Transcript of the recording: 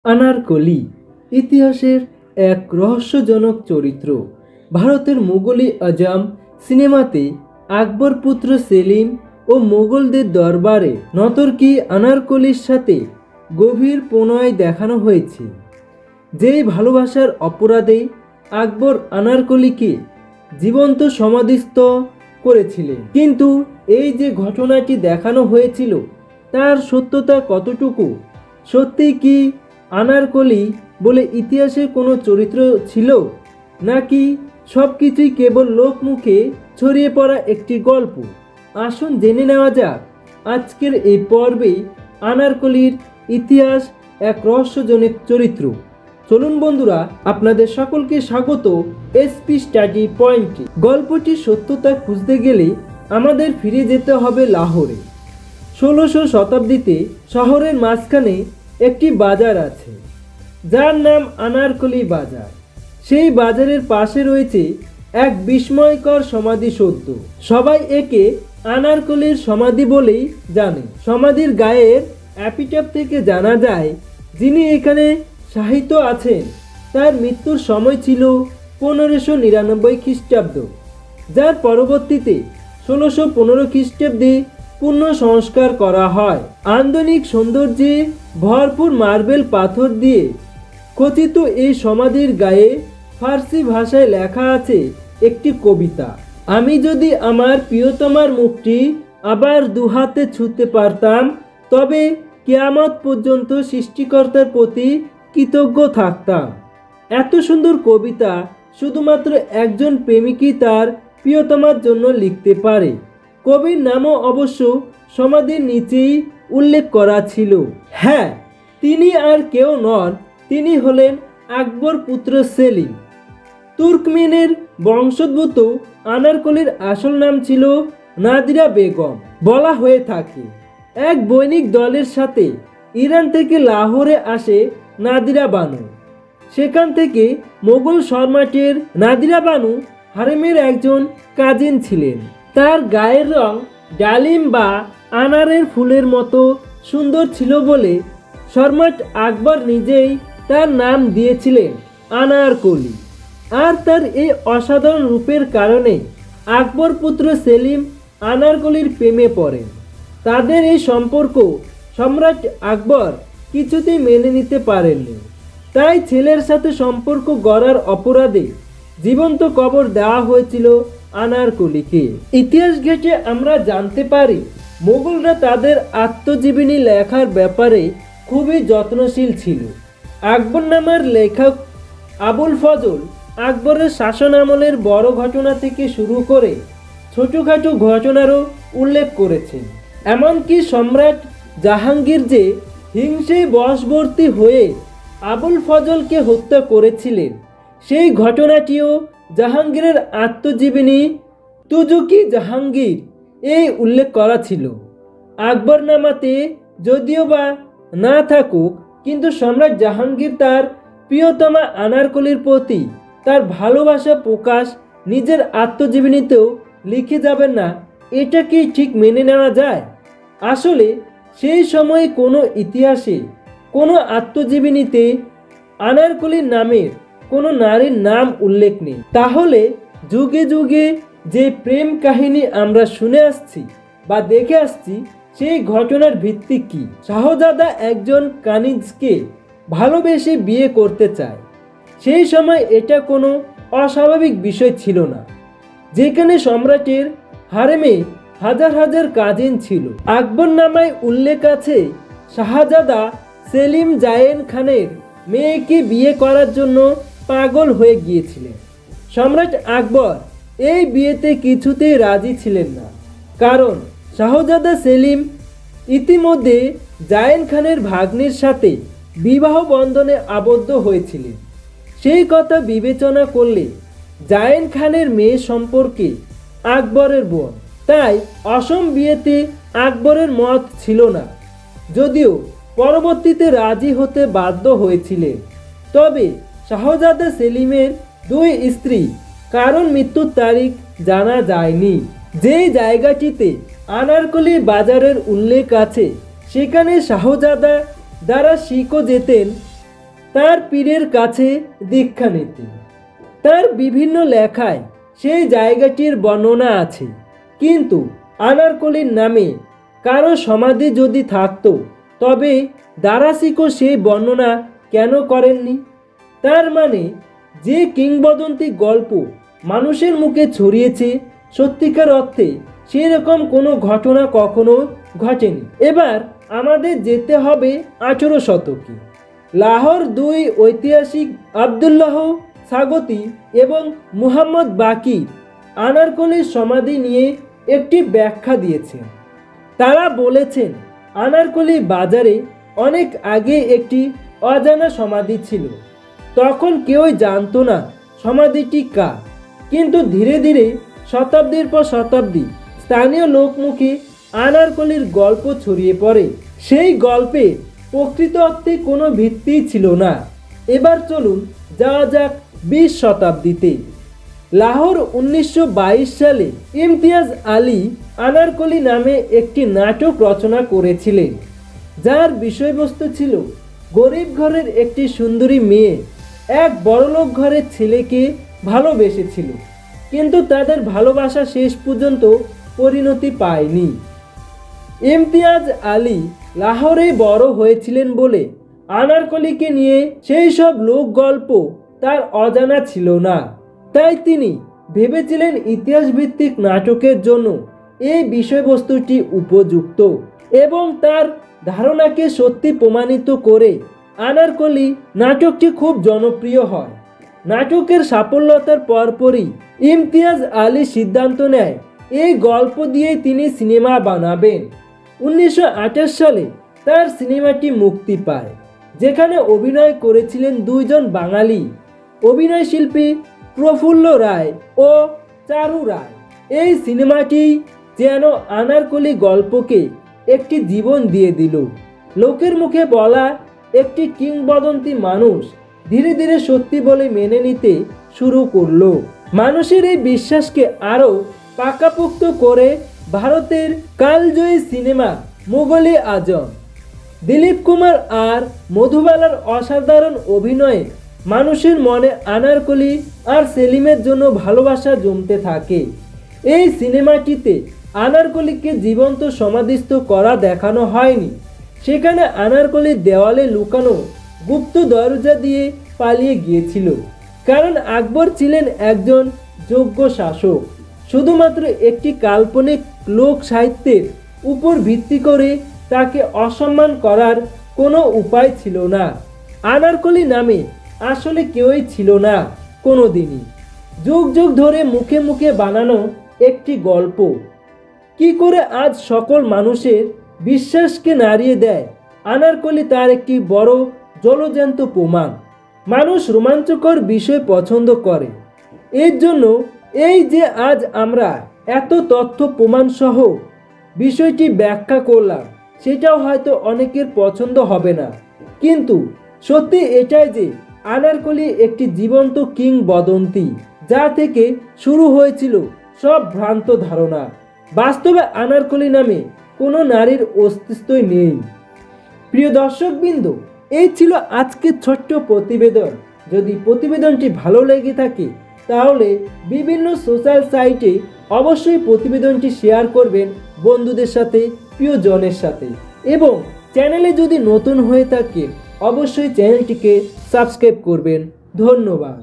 আনারকলি ইতিহাসের এক রহস্যজনক চরিত্র। ভারতের মুঘল আজম সিনেমাতে আকবর পুত্র সেলিম ও মোগলদের দরবারে নতর্কি আনারকলির সাথে গভীর প্রণয় দেখানো হয়েছে। যেই ভালোবাসার অপরাধে আকবর আনারকলিকে জীবন্ত সমাধিস্থ করেছিলেন, কিন্তু এই যে ঘটনাটি দেখানো হয়েছিল তার সত্যতা কতটুকু? সত্যি কি আনারকলি বলে ইতিহাসের কোনো চরিত্র ছিল, নাকি সবকিছুই কেবল লোকমুখে ছড়িয়ে পড়া একটি গল্প? আসুন জেনে নেওয়া যাক আজকের এই পর্বে আনারকলির ইতিহাস, এক রহস্যজনক চরিত্র। চলুন বন্ধুরা, আপনাদের সকলকে স্বাগত এসপি স্টাডি পয়েন্টে। গল্পটির সত্যতা খুঁজতে গেলে আমাদের ফিরে যেতে হবে লাহোরে। 16শো শতাব্দীতে শহরের মাঝখানে একটি বাজার আছে যার নাম আনারকলি বাজার। সেই বাজারের পাশে রয়েছে এক বিস্ময়কর সমাধিসৌধ। সবাই একে আনারকলির সমাধি বলেই জানে। সমাধির গায়ের এপিটাফ থেকে জানা যায়, যিনি এখানে শায়িত আছেন তার মৃত্যুর সময় ছিল 1599 খ্রিস্টাব্দ, যার পরবর্তীতে 1615 খ্রিস্টাব্দে পুনঃ সংস্কার করা হয়। আন্দনিক সৌন্দর্যে ভরপুর মার্বেল পাথর দিয়ে খচিত এই সমাধির গায়ে ফার্সি ভাষায় লেখা আছে একটি কবিতা। আমি যদি আমার প্রিয়তমার মুখটি আবার দুহাতে ছুঁতে পারতাম, তবে কিয়ামত পর্যন্ত সৃষ্টিকর্তার প্রতি কৃতজ্ঞ থাকতাম। এত সুন্দর কবিতা শুধুমাত্র একজন প্রেমিকই তার প্রিয়তমার জন্য লিখতে পারে। কবির নামও অবশ্য সমাধির নিচেই উল্লেখ করা ছিল। হ্যাঁ, তিনি আর কেউ নন, তিনি হলেন আকবর পুত্র সেলিম। তুর্কমেনের বংশোদ্ভূত আনারকলির আসল নাম ছিল নাদিরা বেগম। বলা হয়ে থাকে, এক বণিক দলের সাথে ইরান থেকে লাহোরে আসে নাদিরা বানু। সেখান থেকে মোগল সম্রাটের নাদিরা বানু হারেমের একজন কাজিন ছিলেন। তার গায়ের রং ডালিম বা আনারের ফুলের মতো সুন্দর ছিল বলে সম্রাট আকবর নিজেই তার নাম দিয়েছিলেন আনারকলি। আর তার এই অসাধারণ রূপের কারণে আকবর পুত্র সেলিম আনারকলির প্রেমে পড়েন। তাদের এই সম্পর্ক সম্রাট আকবর কিছুতেই মেনে নিতে পারেননি। তাই ছেলের সাথে সম্পর্ক গড়ার অপরাধে জীবন্ত কবর দেওয়া হয়েছিল আনারকলিকে। ইতিহাস ঘেঁটে আমরা জানতে পারি, মোগলরা তাদের আত্মজীবনী লেখার ব্যাপারে খুবই যত্নশীল ছিল। আকবরনামার লেখক আবুল ফজল আকবরের শাসন আমলের বড় ঘটনা থেকে শুরু করে ছোটখাটো ঘটনারও উল্লেখ করেছেন। এমনকি সম্রাট জাহাঙ্গীর যে হিংসে বশবর্তী হয়ে আবুল ফজলকে হত্যা করেছিলেন, সেই ঘটনাটিও জাহাঙ্গীরের আত্মজীবনী তুজুকি জাহাঙ্গীর এই উল্লেখ করা ছিল। আকবরনামাতে যদিও বা না থাকুক, কিন্তু সম্রাট জাহাঙ্গীর তার প্রিয়তমা আনারকলির প্রতি তার ভালোবাসা প্রকাশ নিজের আত্মজীবনীতেও লিখে যাবেন না, এটা কি ঠিক মেনে নেওয়া যায়? আসলে সেই সময়ে কোনো ইতিহাসে, কোনো আত্মজীবনীতে আনারকলির নামের কোনো নারীর নাম উল্লেখ নেই। তাহলে যুগে যুগে যে প্রেম কাহিনী আমরা শুনে আসছি বা দেখে আসছি, সেই ঘটনার ভিত্তি কি? শাহজাদা একজন কানিজকে ভালোবেসে বিয়ে করতে চায়। সেই সময় এটা কোনো অস্বাভাবিক বিষয় ছিল না, যেখানে সম্রাটের হারেমে হাজার হাজার কাজিন ছিল। আকবরনামায় উল্লেখ আছে, শাহজাদা সেলিম জায়েন খানের মেয়েকে বিয়ে করার জন্য পাগল হয়ে গিয়েছিলেন। সম্রাট আকবর এই বিয়েতে কিছুতেই রাজি ছিলেন না, কারণ শাহজাদা সেলিম ইতিমধ্যে জায়েন খানের ভাগ্নির সাথে বিবাহ বন্ধনে আবদ্ধ হয়েছিলেন। সেই কথা বিবেচনা করলে জায়েন খানের মেয়ে সম্পর্কে আকবরের বোন, তাই অসম বিয়েতে আকবরের মত ছিল না, যদিও পরবর্তীতে রাজি হতে বাধ্য হয়েছিলেন। তবে শাহজাদা সেলিমের দুই স্ত্রী কারণ মৃত্যুর তারিখ জানা যায়নি। যেই জায়গাটিতে আনারকলি বাজারের উল্লেখ আছে, সেখানে শাহজাদা দ্বারা শিখও যেতেন তার পীরের কাছে দীক্ষা নিতে। তার বিভিন্ন লেখায় সেই জায়গাটির বর্ণনা আছে, কিন্তু আনারকলির নামে কারো সমাধি যদি থাকতো তবে দারাশিকো সেই বর্ণনা কেন করেননি? তার মানে যে কিংবদন্তি গল্প মানুষের মুখে ছড়িয়েছে, সত্যিকার অর্থে সেরকম কোনো ঘটনা কখনো ঘটেনি। এবার আমাদের যেতে হবে 18 শতকে। লাহোর দুই ঐতিহাসিক আবদুল্লাহ স্বাগতি এবং মুহাম্মদ বাকির আনারকলির সমাধি নিয়ে একটি ব্যাখ্যা দিয়েছেন। তারা বলেছেন, আনারকলি বাজারে অনেক আগে একটি অজানা সমাধি ছিল। তখন কেউই জানতো না সমাধিটি কার, কিন্তু ধীরে ধীরে শতাব্দীর পর শতাব্দী স্থানীয় লোকমুখে আনারকলির গল্প ছড়িয়ে পড়ে। সেই গল্পে প্রকৃত অর্থে কোনো ভিত্তি ছিল না। এবার চলুন যাওয়া যাক 20 শতাব্দীতে। লাহোর 1922 সালে ইমতিয়াজ আলী আনারকলি নামে একটি নাটক রচনা করেছিলেন, যার বিষয়বস্তু ছিল গরিব ঘরের একটি সুন্দরী মেয়ে এক বড়লোক ঘরের ছেলেকে ভালোবেসেছিল, কিন্তু তাদের ভালোবাসা শেষ পর্যন্ত পরিণতি পায়নি। ইমতিয়াজ আলী লাহোরে বড় হয়েছিলেন বলে আনারকলিকে নিয়ে সেই সব লোক গল্প তার অজানা ছিল না। তাই তিনি ভেবেছিলেন ইতিহাস ভিত্তিক নাটকের জন্য এই বিষয়বস্তুটি উপযুক্ত, এবং তার ধারণাকে সত্যি প্রমাণিত করে আনারকলি নাটকটি খুব জনপ্রিয় হয়। নাটকের সাফল্যতার পরপরই ইমতিয়াজ আলী সিদ্ধান্ত নেয় এই গল্প দিয়েই তিনি সিনেমা বানাবেন। 1928 সালে তার সিনেমাটি মুক্তি পায়, যেখানে অভিনয় করেছিলেন দুইজন বাঙালি অভিনয় শিল্পী প্রফুল্ল রায় ও চারু রায়। এই সিনেমাটি যেন আনারকলি গল্পকে একটি জীবন দিয়ে দিল। লোকের মুখে বলা একটি কিংবদন্তি মানুষ ধীরে ধীরে সত্যি বলে মেনে নিতে শুরু করলো। মানুষের এই বিশ্বাসকে আরও পাকাপোক্ত করে ভারতের কালজয়ী সিনেমা মুঘল-ই আজম। দিলীপ কুমার আর মধুবালার অসাধারণ অভিনয়ে মানুষের মনে আনারকলি আর সেলিমের জন্য ভালোবাসা জমতে থাকে। এই সিনেমাটিতে আনারকলিকে জীবন্ত সমাধিস্থ করা দেখানো হয়নি, সেখানে আনারকলির দেওয়ালে লুকানো গুপ্ত দরজা দিয়ে পালিয়ে গিয়েছিল। কারণ আকবর ছিলেন একজন যোগ্য শাসক। শুধুমাত্র একটি কাল্পনিক লোক সাহিত্যের উপর ভিত্তি করে তাকে অসম্মান করার কোনো উপায় ছিল না। আনারকলি নামে আসলে কেউই ছিল না কোনোদিনই। যুগ যুগ ধরে মুখে মুখে বানানো একটি গল্প কি করে আজ সকল মানুষের বিশ্বাসকে নাড়িয়ে দেয়, আনারকলি তার একটি বড় জলজ্যান্ত প্রমাণ। মানুষ রোমাঞ্চকর বিষয় পছন্দ করে, এর জন্য এই যে আজ আমরা এত তথ্য প্রমাণ সহ বিষয়টি ব্যাখ্যা করলাম, সেটাও হয়তো অনেকের পছন্দ হবে না, কিন্তু সত্যি এটাই যে আনারকলি একটি জীবন্ত কিংবদন্তি, যা থেকে শুরু হয়েছিল সব ভ্রান্ত ধারণা। বাস্তবে আনারকলি নামে কোনো নারীর অস্তিত্বই নেই। প্রিয় দর্শকবৃন্দ, এই ছিল আজকের ছোট্ট প্রতিবেদন। যদি প্রতিবেদনটি ভালো লেগে থাকে তাহলে বিভিন্ন সোশ্যাল সাইটে অবশ্যই প্রতিবেদনটি শেয়ার করবেন বন্ধুদের সাথে, প্রিয়জনের সাথে, এবং চ্যানেলে যদি নতুন হয়ে থাকে অবশ্যই চ্যানেলটিকে সাবস্ক্রাইব করবেন। ধন্যবাদ।